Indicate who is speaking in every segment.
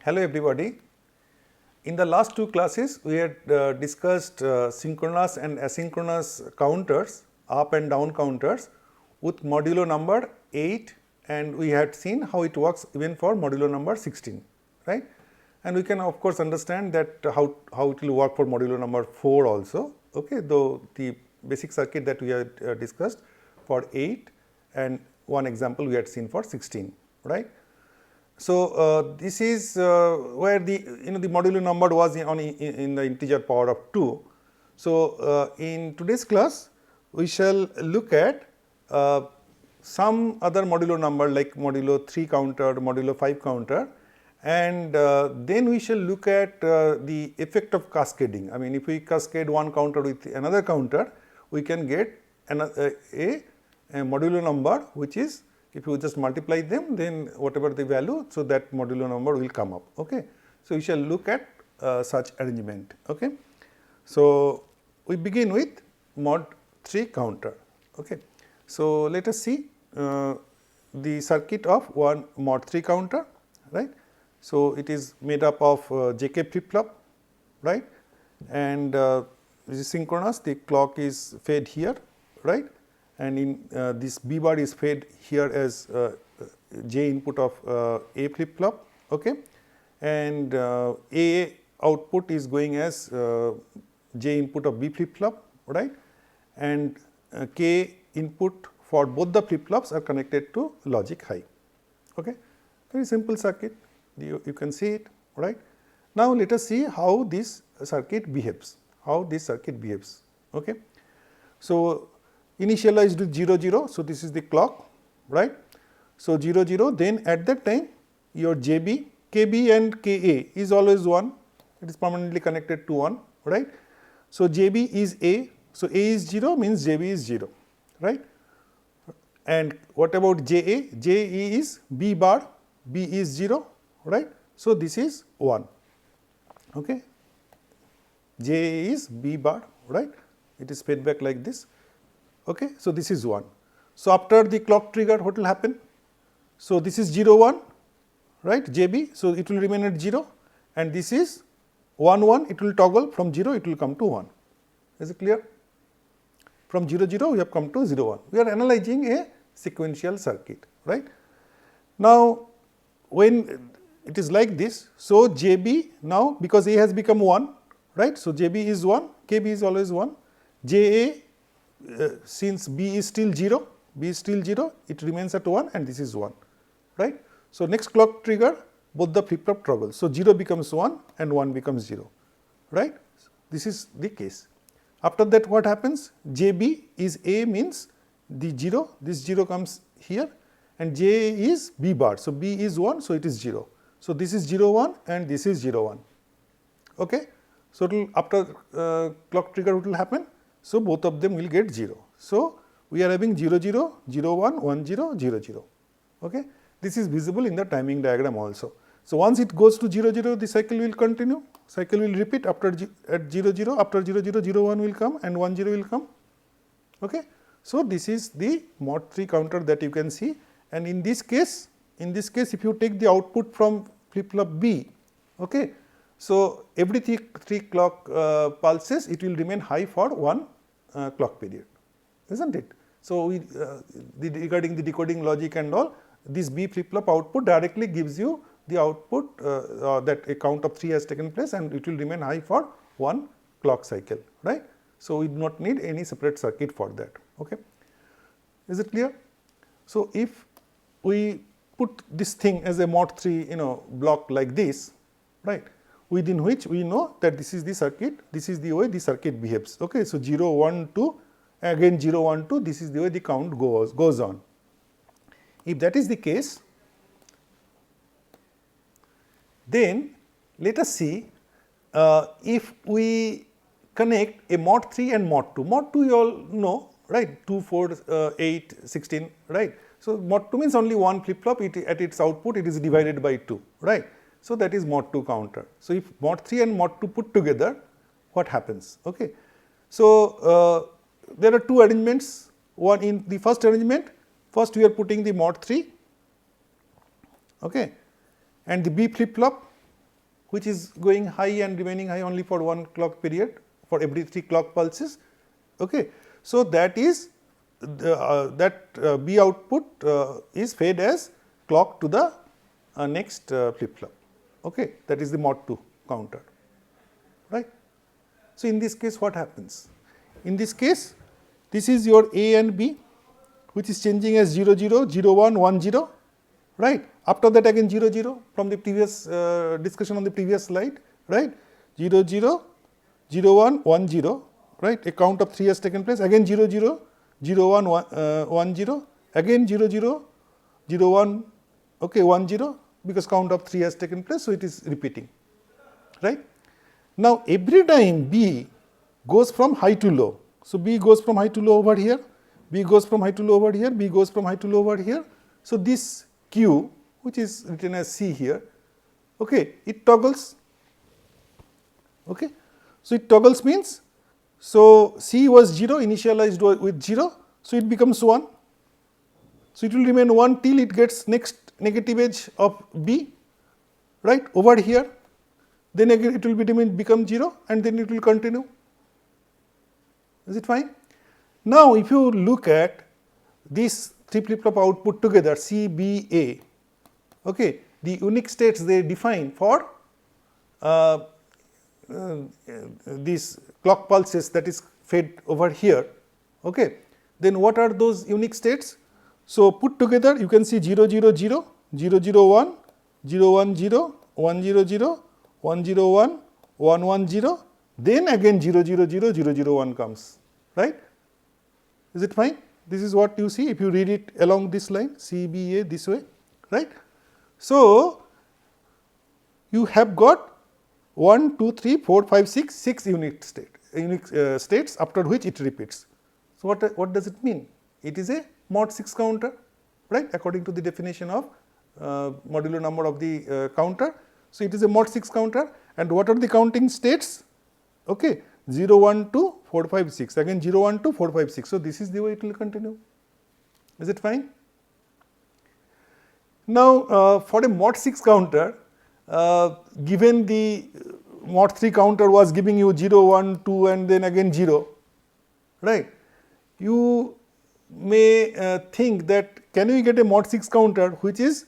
Speaker 1: Hello everybody. In the last two classes, we had discussed synchronous and asynchronous counters, up and down counters with modulo number 8, and we had seen how it works even for modulo number 16, right. And we can of course understand that how it will work for modulo number 4 also, okay, though the basic circuit that we had discussed for 8 and one example we had seen for 16, right. So, this is where the the modulo number was in the integer power of 2. So, in today's class we shall look at some other modulo number like modulo 3 counter, modulo 5 counter, and then we shall look at the effect of cascading. I mean, if we cascade one counter with another counter, we can get another, a modulo number which is, if you just multiply them, then whatever the value, so that modulo number will come up. Okay. So, we shall look at such arrangement. Okay. So, we begin with mod 3 counter. Okay. So, let us see the circuit of one mod 3 counter, right. So, it is made up of JK flip flop, right, and this is synchronous, the clock is fed here, right, and in this B bar is fed here as J input of A flip flop, okay, and A output is going as J input of B flip flop, right, and K input for both the flip flops are connected to logic high. Okay. Very simple circuit, you can see it, right. Now, let us see how this circuit behaves, okay. So, initialized with 0 0, so this is the clock, right. So, 0 0, then at that time your JB, KB and KA is always 1, it is permanently connected to 1, right. So, JB is A, so A is 0 means JB is 0, right. And what about JA? JE is B bar, B is 0, right. So, this is 1, okay. JA is B bar, right, it is fed back like this. Okay. So, this is 1. So, after the clock trigger, what will happen? So, this is 0 1, right, JB. So, it will remain at 0, and this is 1 1, it will toggle from 0, it will come to 1. Is it clear? From 0 0, we have come to 0 1. We are analyzing a sequential circuit, right. Now, when it is like this, so JB now, because A has become 1, right. So, JB is 1, KB is always 1, JA since B is still 0, it remains at 1 and this is 1, right. So, next clock trigger, both the flip flop toggle. So, 0 becomes 1 and 1 becomes 0, right. This is the case. After that, what happens? JB is A means the 0, this 0 comes here, and J is B bar. So, B is 1, so it is 0. So, this is 0 1 and this is 0 1, okay. So, it will after clock trigger what will happen? So, both of them will get 0. So, we are having 0 0, 0 1, 1 0, 0 0, okay. This is visible in the timing diagram also. So, once it goes to 0 0, the cycle will continue, cycle will repeat after at 0 0, after 0 0, 0 1 will come and 1 0 will come, okay. So, this is the mod 3 counter that you can see, and in this case if you take the output from flip flop B, okay. So, every 3 clock pulses, it will remain high for 1 clock period, is not it. So, we regarding the decoding logic and all, this B flip flop output directly gives you the output that a count of 3 has taken place, and it will remain high for 1 clock cycle, right. So, we do not need any separate circuit for that, okay. Is it clear? So, if we put this thing as a mod 3 block like this, right, within which we know that this is the circuit, this is the way the circuit behaves, okay. So, 0 1 2, again 0 1 2, this is the way the count goes on. If that is the case, then let us see if we connect a mod 3 and mod 2. Mod 2 you all know, right, 2 4 8 16, right. So, mod 2 means only one flip flop, at its output it is divided by 2, right. So, that is mod 2 counter. So, if mod 3 and mod 2 put together, what happens? Okay. So, there are two arrangements. One, in the first arrangement, first we are putting the mod 3, okay, and the B flip flop which is going high and remaining high only for one clock period for every 3 clock pulses. Okay. So, that is B output is fed as clock to the next flip flop. Okay. That is the mod 2 counter, right. So, in this case what happens? In this case, this is your A and B, which is changing as 0 0 0 1 1 0, right. After that again 0 0 from the previous discussion on the previous slide, right, 0 0 0 1 1 0, right, a count of 3 has taken place, again 0 0 0 1 1 0, again 0 0 0 1, okay, 1 0, because count of 3 has taken place. So, it is repeating, right. Now, every time B goes from high to low. So, B goes from high to low over here, B goes from high to low over here, B goes from high to low over here. So, this Q, which is written as C here, okay, it toggles. Okay. So, it toggles means, so C was 0, initialized with 0, so it becomes 1. So, it will remain 1 till it gets next negative edge of B, right, over here, then again it will become 0 and then it will continue. Is it fine? Now, if you look at these 3 flip flop output together, C, B, A, okay, the unique states they define for these clock pulses that is fed over here, okay, then what are those unique states? So, put together you can see 0 0 0, 0 0 1, 0 1 0, 1 0 0, 1 0 1, 1 1 0, then again 0 0 0, 0 0 1 comes, right. Is it fine? This is what you see if you read it along this line, C, B, A this way, right. So, you have got 1, 2, 3, 4, 5, 6 unique states after which it repeats. So, what does it mean? It is a mod 6 counter, right, according to the definition of modulo number of the counter. So, it is a mod 6 counter, and what are the counting states? Okay, 0 1 2 4 5 6, again 0 1 2 4 5 6. So, this is the way it will continue. Is it fine? Now, for a mod 6 counter, given the mod 3 counter was giving you 0 1 2 and then again 0, right, you may think that can we get a mod 6 counter which is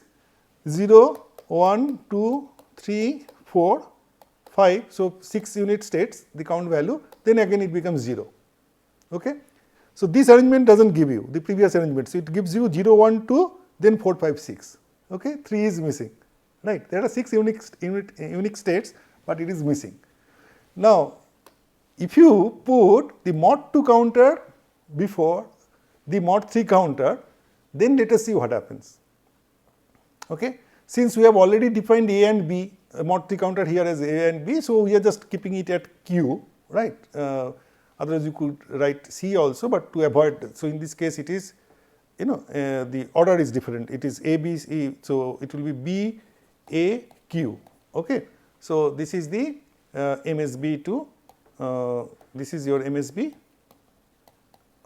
Speaker 1: 0 1 2 3 4 5. So, 6 unit states the count value, then again it becomes 0. Okay. So, this arrangement does not give you the previous arrangement. So, it gives you 0 1 2 then 4 5 6, okay. 3 is missing, right. There are 6 unique states, but it is missing. Now, if you put the mod 2 counter before the mod 3 counter, then let us see what happens. Okay. Since we have already defined A and B, mod 3 counter here as A and B, so we are just keeping it at Q, right. Otherwise, you could write C also, but to avoid, so in this case it is, you know, the order is different. It is A, B, C, so it will be B, A, Q. Okay. So, this is the MSB to, this is your MSB,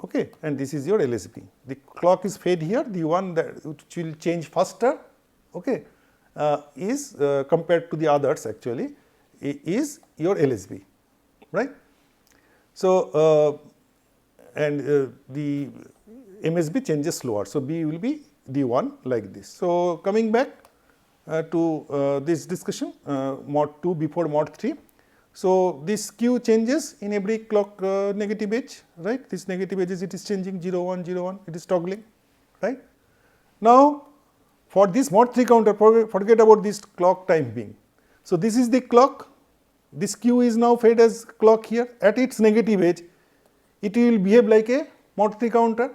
Speaker 1: okay, and this is your LSB. The clock is fed here, the one that which will change faster, okay, is compared to the others actually is your LSB, right. So, and the MSB changes slower. So, B will be the one like this. So, coming back to this discussion, mod 2 before mod 3. So, this Q changes in every clock negative edge, right. This negative edges it is changing 0 1 0 1, it is toggling, right. Now, for this mod 3 counter, forget about this clock time being. So, this is the clock, this Q is now fed as clock here. At its negative edge, it will behave like a mod 3 counter,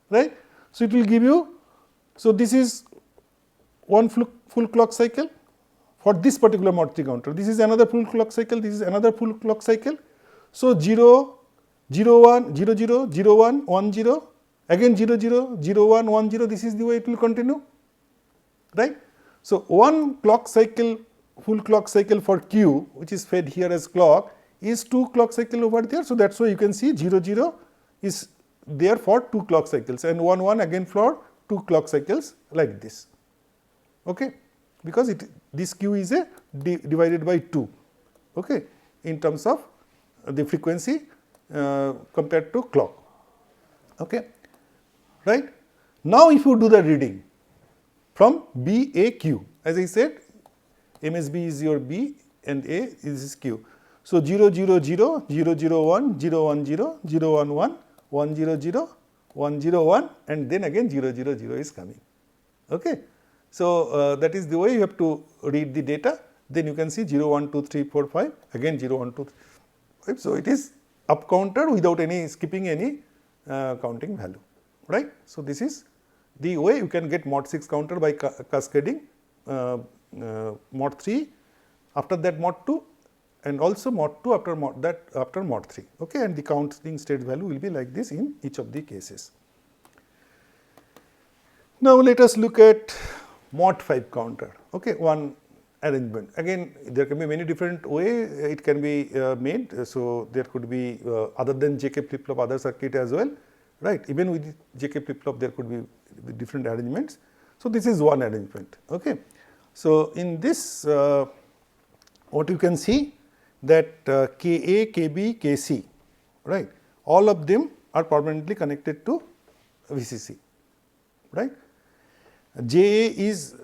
Speaker 1: right. So, it will give you, so this is one full clock cycle for this particular mod 3 counter. This is another full clock cycle, this is another full clock cycle. So, 0, 0 1, 0 0, 0 1, 1 0, again 0 0, 0 1, 1 0, this is the way it will continue, right. So, one clock cycle, full clock cycle for Q, which is fed here as clock, is 2 clock cycle over there. So, that is why you can see 0 0 is there for 2 clock cycles and 1 1 again for 2 clock cycles like this. Okay. because this Q is a divided by 2, okay, in terms of the frequency compared to clock. Okay, right? Now, if you do the reading from BAQ, as I said, MSB is your B and A is Q. So, 0 0 0, 0 0 1, 0 1 0, 0 1 1, 1 0 0, 1 0 1, and then again 0 0 0 is coming. Okay. So, that is the way you have to read the data. Then you can see 0 1 2 3 4 5, again 0 1 2 3 5. So, it is up counter without any skipping any counting value, right. So, this is the way you can get mod 6 counter by cascading mod 3, after that mod 2, and also mod 2 after mod 3, okay, and the counting state value will be like this in each of the cases. Now, let us look at mod 5 counter, okay, one arrangement. Again, there can be many different ways it can be made. So, there could be other than JK flip flop other circuit as well, right. Even with JK flip flop there could be different arrangements. So, this is one arrangement. Okay. So, in this what you can see that KA, KB, KC, right, all of them are permanently connected to VCC, right. JA is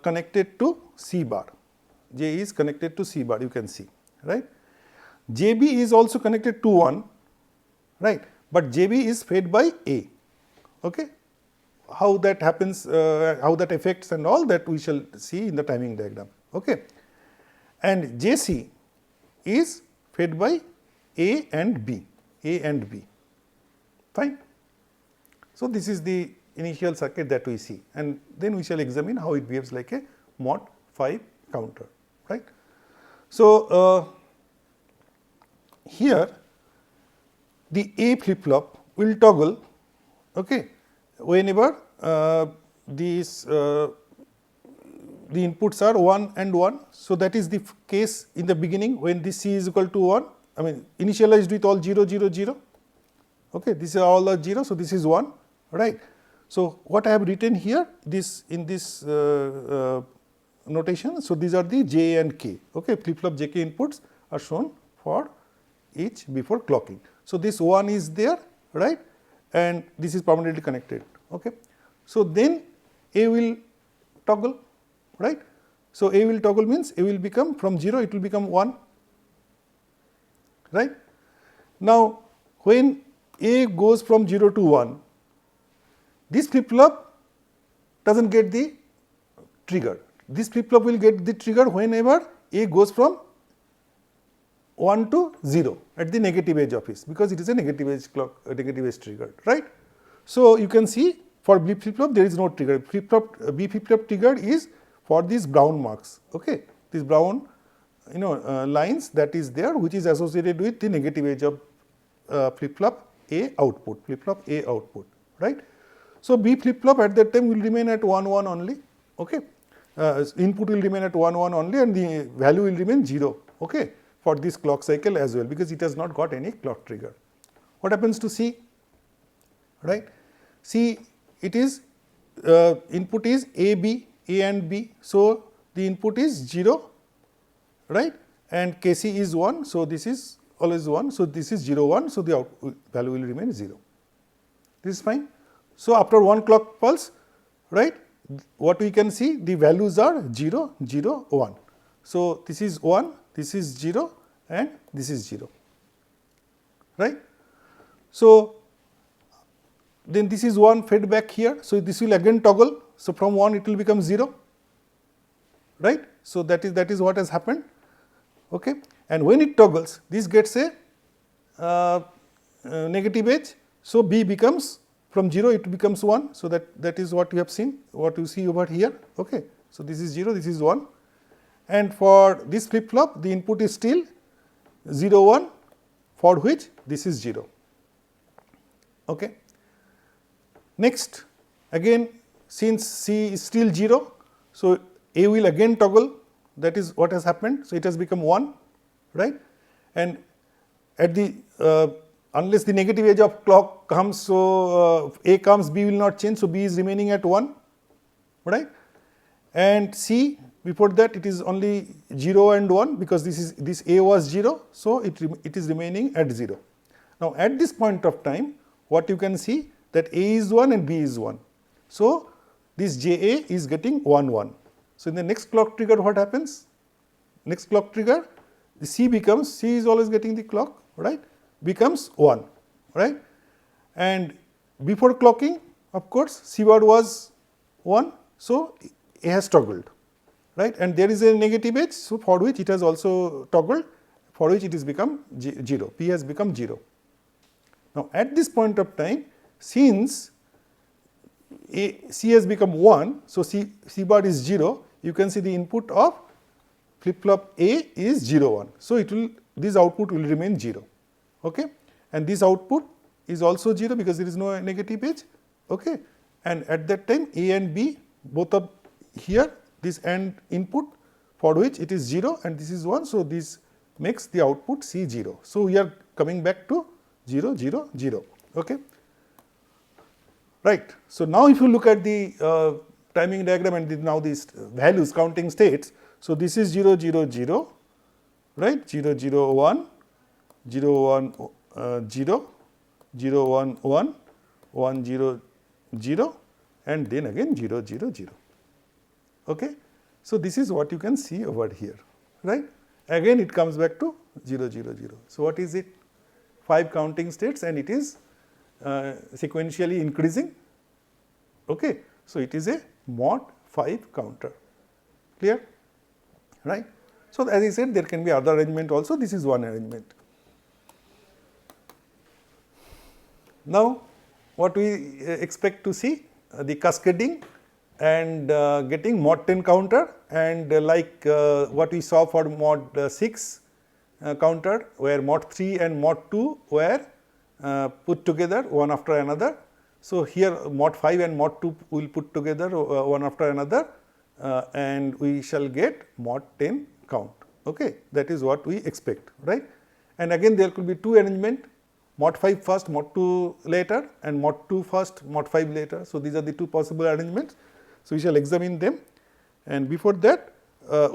Speaker 1: connected to C bar, J is connected to C bar, you can see, right. JB is also connected to 1, right, but JB is fed by A, okay. How that happens, how that affects and all that we shall see in the timing diagram, okay. And JC is fed by A and B, fine. So, this is the initial circuit that we see, and then we shall examine how it behaves like a mod 5 counter, right. So, here the A flip flop will toggle, okay, whenever these the inputs are 1 and 1. So, that is the case in the beginning when this C is equal to 1, I mean initialized with all 0 0 0, okay, this is all are 0. So, this is 1, right. So, what I have written here this in this notation. So, these are the J and K, okay, flip flop JK inputs are shown for each before clocking. So, this 1 is there, right, and this is permanently connected, okay. So, then A will toggle, right. So, A will toggle means A will become from 0 it will become 1, right. Now, when A goes from 0 to 1, this flip flop does not get the trigger. This flip flop will get the trigger whenever A goes from 1 to 0 at the negative edge of it, because it is a negative edge clock, negative edge trigger, right. So, you can see for B flip flop there is no trigger. Flip flop B flip flop trigger is for these brown marks, okay, these brown lines that is there, which is associated with the negative edge of flip flop A output, right. So, B flip flop at that time will remain at 1 1 only, okay, input will remain at 1 1 only and the value will remain 0, okay, for this clock cycle as well, because it has not got any clock trigger. What happens to C, right? C, it is input is A and B. So, the input is 0, right, and KC is 1. So, this is always 1. So, this is 0 1. So, the output value will remain 0. This is fine. So, after one clock pulse, right, what we can see, the values are 0 0 1. So, this is 1, this is 0 and this is 0, right. So, then this is 1 fed back here. So, this will again toggle. So, from 1 it will become 0, right. So, that is what has happened, okay. And when it toggles, this gets a negative edge. So, B becomes from 0 it becomes 1. So, that is what you have seen, what you see over here, okay. So, this is 0, this is 1, and for this flip flop the input is still 0 1, for which this is 0, okay. Next, again since C is still 0, so A will again toggle, that is what has happened. So, it has become 1, right, and at the unless the negative edge of clock comes, so A comes, B will not change. So, B is remaining at 1, right, and C before that it is only 0 and 1 because this A was 0, so it is remaining at 0. Now at this point of time, what you can see that A is 1 and B is 1. So this JA is getting 1 1. So in the next clock trigger, what happens? Next clock trigger, the C is always getting the clock, right, becomes 1, right, and before clocking, of course, C bar was 1, so A has toggled, right, and there is a negative edge, so for which it has also toggled, for which it has become 0, P has become 0. Now at this point of time, since C has become 1, so C bar is 0, you can see the input of flip-flop A is 0 1. So this output will remain 0, okay, and this output is also 0 because there is no negative edge, okay, and at that time A and B both of here this AND input for which it is 0 and this is 1, so this makes the output C 0. So we are coming back to 0 0 0, okay, right. So now if you look at the timing diagram and now these values counting states, so this is 0 0 0, right, 0 0 1, 0 1 0, 0 1 1, 1 0 0, and then again 0 0 0, okay. So this is what you can see over here, right. Again it comes back to 0 0 0. So what is it? 5 counting states and it is sequentially increasing, okay. So it is a mod 5 counter, clear, right. So as I said, there can be other arrangement also, this is one arrangement. Now what we expect to see, the cascading and getting mod 10 counter, and like what we saw for mod 6 counter, where mod 3 and mod 2 were put together one after another. So here mod 5 and mod 2 will put together one after another, and we shall get mod 10 count, okay. That is what we expect, right. And again there could be two arrangement, mod 5 first, mod 2 later, and mod 2 first, mod 5 later. So these are the two possible arrangements. So we shall examine them, and before that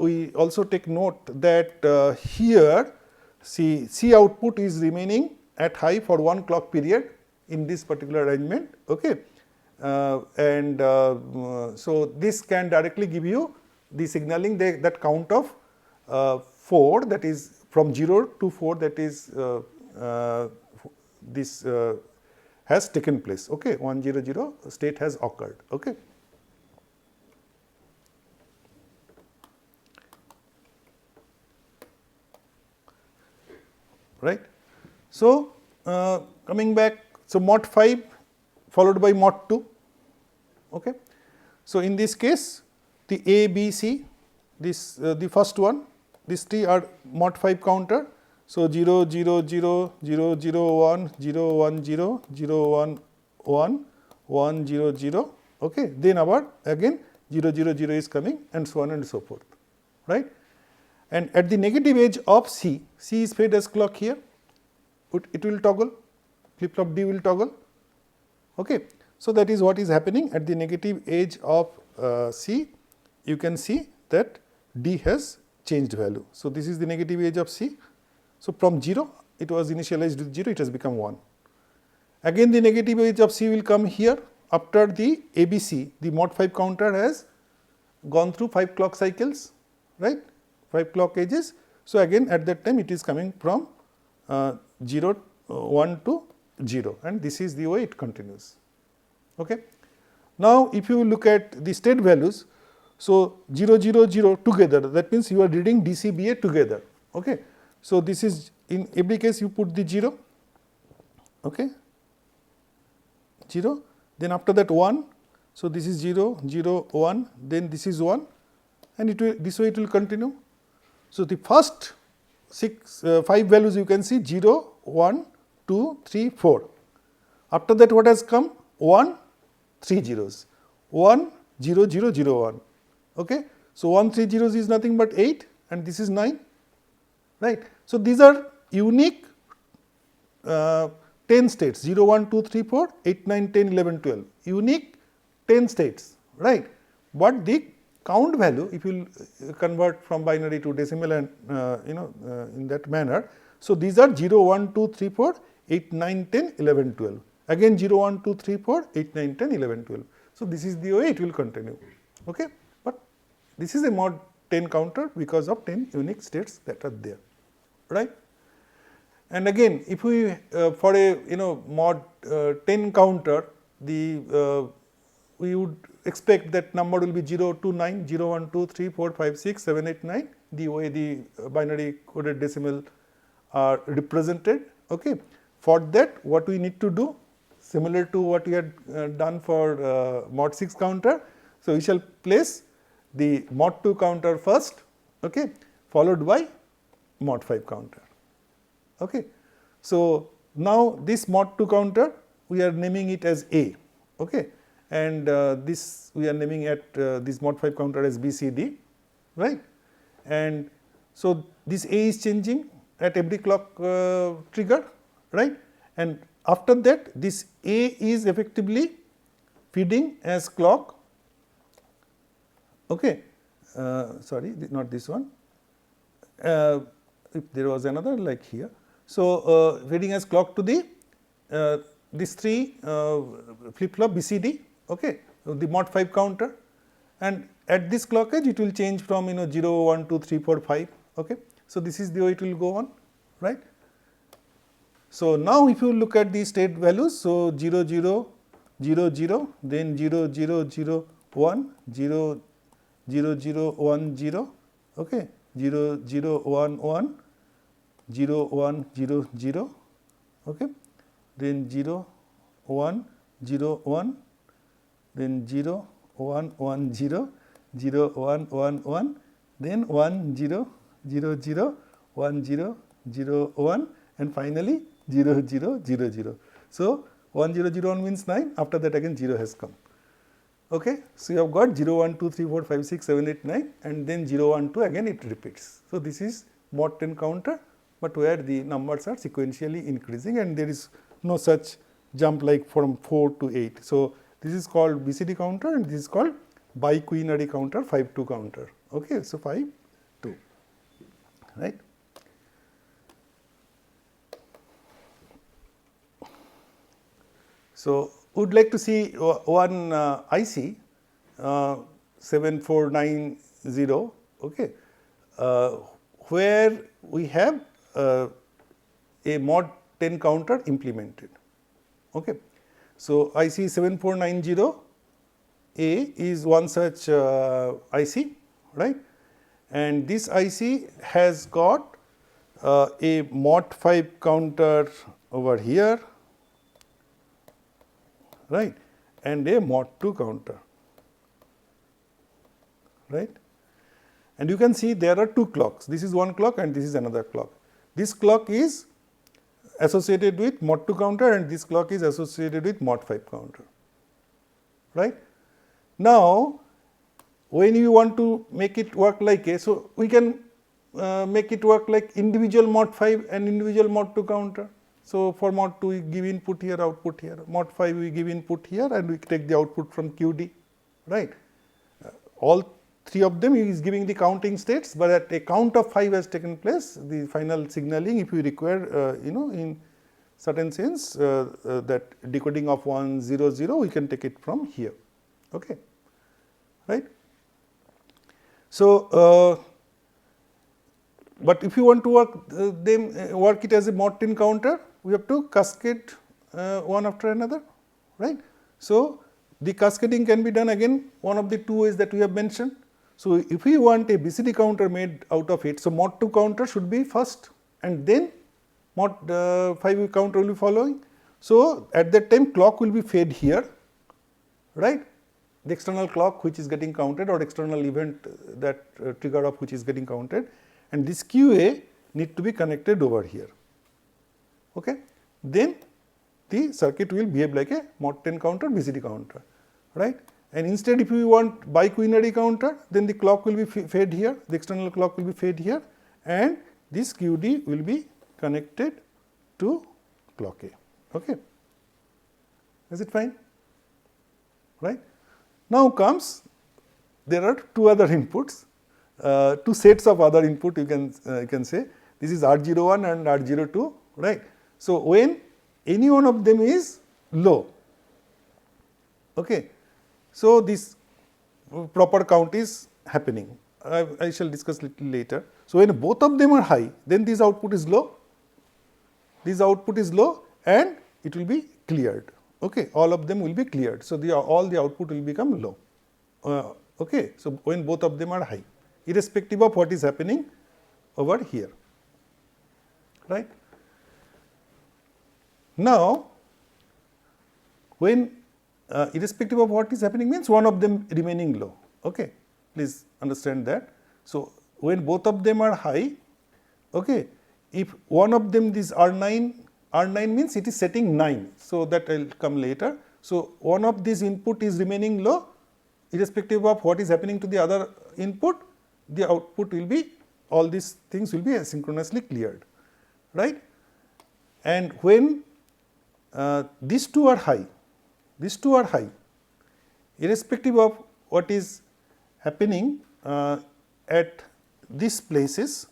Speaker 1: we also take note that here C output is remaining at high for one clock period in this particular arrangement, okay. So this can directly give you the signaling that count of 4, that is from 0 to 4, that is this has taken place, okay, 1 0 0 state has occurred, okay. Right. So coming back, so mod 5 followed by mod 2, okay. So in this case the A, B, C, this the first one, these three are mod 5 counter. So 0 0 0 0 0 1 0 1 0 0 1 1 1 0 0, okay. Then again 0 0 0 is coming, and so on and so forth, right. And at the negative edge of C is fed as clock here, it will toggle, flip flop D will toggle, okay. So that is what is happening at the negative edge of C. You can see that D has changed value. So this is the negative edge of C. So from 0, it was initialized with 0, it has become 1. Again the negative edge of C will come here after the ABC, the mod 5 counter has gone through 5 clock cycles, right, 5 clock edges. So again at that time it is coming from 0 1 to 0, and this is the way it continues, okay. Now if you look at the state values, so 0 0 0 together, that means you are reading DCBA together, okay. So this is, in every case you put the 0, okay, 0, then after that 1, so this is 0 0 1, then this is 1, and it will, this way it will continue. So the first 5 values you can see 0 1 2 3 4. After that what has come? 1 3 zeros, 1 0 0 0 1, okay. So 1 3 zeros is nothing but 8, and this is 9, right. So these are unique 10 states, 0 1 2 3 4 8 9 10 11 12, unique 10 states, right. But the count value, if you convert from binary to decimal and in that manner. So, these are 0, 1, 2, 3, 4, 8, 9, 10, 11, 12. Again 0, 1, 2, 3, 4, 8, 9, 10, 11, 12. So, this is the way it will continue. Okay? But this is a mod 10 counter because of 10 unique states that are there, right? And again, if we for a mod 10 counter, the we would expect that number will be 0 to 9, 0, 1, 2, 3, 4, 5, 6, 7, 8, 9, the way the binary coded decimal are represented. Okay. For that, what we need to do, similar to what we had done for mod 6 counter. So, we shall place the mod 2 counter first, okay, followed by mod 5 counter. Okay. So, now this mod 2 counter we are naming it as A, okay, and this we are naming at this mod 5 counter as BCD, right. And so, this A is changing at every clock trigger, right, and after that this A is effectively feeding as clock, okay, sorry, not this one, if there was another like here. So, feeding as clock to the these 3 flip flop BCD, okay, the mod 5 counter, and at this clock edge it will change from 0, 1, 2, 3, 4, 5, okay. So, this is the way it will go on, right. So, now if you look at the state values, so 0, 0, 0, 0, then 0, 0, 0, 1, 0, 0, 0, 1, 0, okay, 0, 0, 1, 1, 0, 1, 0, 0, okay, then 0, 1, 0, 1, then 0, 1, 1, 0, 0, 1, 1, 1, then 1, 0, 0, 0, 1, 0, 0, 1, and finally 0, 0, 0, 0. So, 1, 0, 0, 1 means 9, after that again 0 has come. Okay. So, you have got 0, 1, 2, 3, 4, 5, 6, 7, 8, 9, and then 0, 1, 2 again it repeats. So, this is mod 10 counter, but where the numbers are sequentially increasing and there is no such jump like from 4 to 8. So, this is called BCD counter and this is called biquinary counter, 5-2 counter. Okay. So, 5-2, right. So, we would like to see one IC 7490, okay, where we have a mod 10 counter implemented. Okay. So, IC 7490A is one such IC, right, and this IC has got a mod 5 counter over here, right, and a mod 2 counter, right. And you can see there are 2 clocks, this is one clock and this is another clock. This clock is associated with mod 2 counter and this clock is associated with mod 5 counter, right. Now, when you want to make it work like a, so we can make it work like individual mod 5 and individual mod 2 counter. So, for mod 2 we give input here, output here, mod 5 we give input here and we take the output from QD, right. All 3 of them is giving the counting states, but at a count of 5 has taken place, the final signaling, if you require in certain sense that decoding of 1 0 0, we can take it from here, okay, right. So, but if you want to work it as a mod 10 counter, we have to cascade one after another, right. So, the cascading can be done again one of the 2 ways that we have mentioned. So, if we want a BCD counter made out of it, so mod 2 counter should be first and then mod 5 counter will be following. So, at that time clock will be fed here, right, the external clock which is getting counted or external event that trigger of which is getting counted, and this QA need to be connected over here. Okay. Then the circuit will behave like a mod 10 counter BCD counter, right. And instead if you want biquinary counter, then the clock will be fed here, the external clock will be fed here and this QD will be connected to clock A. Okay. Is it fine? Right. Now comes there are two other inputs, two sets of other input you can say. This is R01 and R02, right. So, when any one of them is low, okay. So, this proper count is happening. I shall discuss little later. So, when both of them are high, then this output is low, this output is low and it will be cleared, okay. All of them will be cleared. So, all the output will become low, okay. So, when both of them are high, irrespective of what is happening over here, right. Now, when irrespective of what is happening means one of them remaining low, okay. Please understand that. So, when both of them are high, okay, if one of them this R9 means it is setting 9. So, that I will come later. So, one of these input is remaining low, irrespective of what is happening to the other input, the output will be, all these things will be asynchronously cleared, right. And when these two are high, irrespective of what is happening at these places,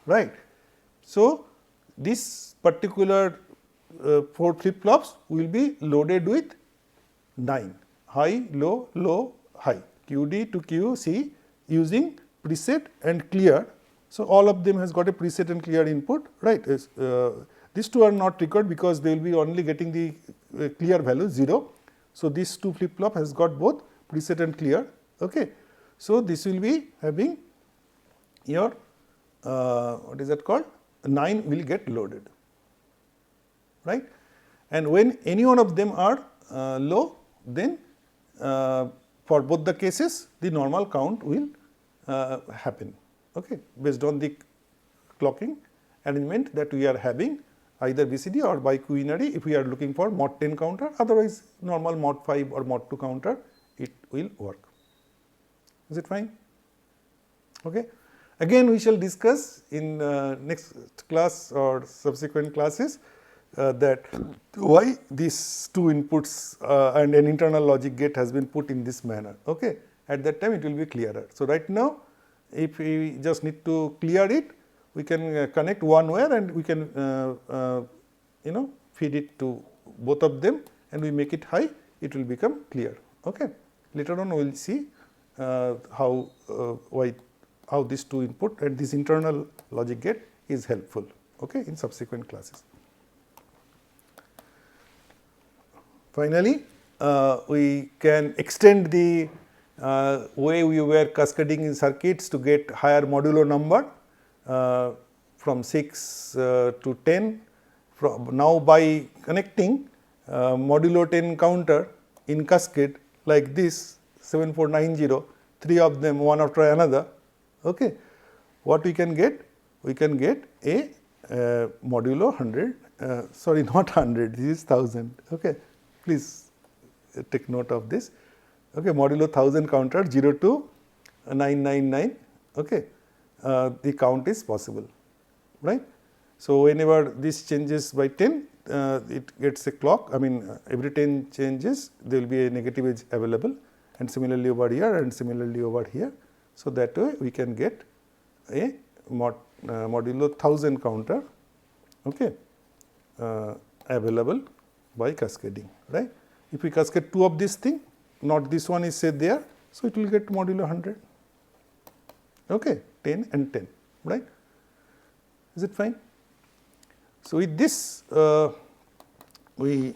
Speaker 1: right. So, this particular 4 flip flops will be loaded with 9, high, low, low, high, QD to QC using preset and clear. So, all of them has got a preset and clear input, right. These two are not required because they will be only getting the clear value 0. So, these two flip flop has got both preset and clear, okay. So, this will be having your what is that called, 9 will get loaded, right. And when any one of them are low, then for both the cases the normal count will happen, okay, based on the clocking arrangement that we are having, either BCD or by quinary if we are looking for mod 10 counter, otherwise normal mod 5 or mod 2 counter it will work. Is it fine? Okay. Again we shall discuss in next class or subsequent classes that why these two inputs and an internal logic gate has been put in this manner, okay. At that time it will be clearer. So, right now if we just need to clear it, we can connect one wire and we can feed it to both of them and we make it high, it will become clear, okay. Later on we will see how this two input and this internal logic gate is helpful, okay, in subsequent classes. Finally, we can extend the way we were cascading in circuits to get higher modulo number from 6 to 10. Now, by connecting modulo 10 counter in cascade like this 7490, 3 of them one after another, okay. What we can get? We can get a modulo 100, sorry, not 100, this is 1000, okay. Please take note of this, okay. Modulo 1000 counter 0 to 999, okay. The count is possible, right. So, whenever this changes by 10, it gets a clock, I mean every 10 changes there will be a negative edge available, and similarly over here and similarly over here. So, that way we can get a modulo 1000 counter, okay, available by cascading, right. If we cascade 2 of this thing, not this one is say there, so it will get modulo 100, okay, 10 and 10, right. Is it fine? So, with this we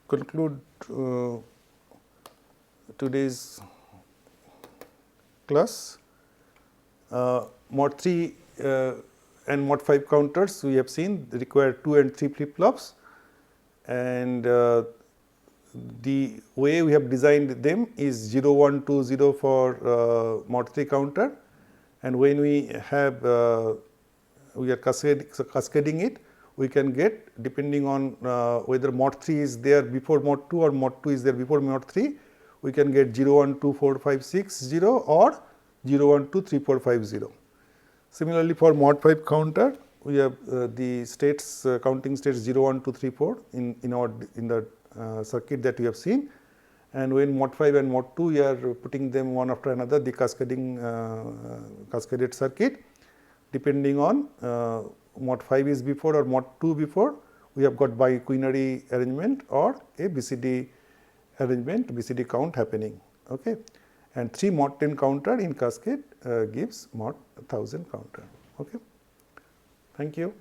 Speaker 1: conclude today's class. Mod 3 and mod 5 counters we have seen require 2 and 3 flip flops, and the way we have designed them is 0, 1, 2, 0 for mod 3 counter, and when we have we are cascading it, we can get, depending on whether mod 3 is there before mod 2 or mod 2 is there before mod 3, we can get 0, 1, 2, 4, 5, 6, 0 or 0, 1, 2, 3, 4, 5, 0. Similarly, for mod 5 counter, we have the states, counting states 0, 1, 2, 3, 4 in the circuit that we have seen, and when mod 5 and mod 2 you are putting them one after another, the cascading cascaded circuit, depending on mod 5 is before or mod 2 before, we have got biquinary arrangement or a BCD arrangement, BCD count happening. Okay. And 3 mod 10 counter in cascade gives mod 1000 counter. Okay. Thank you.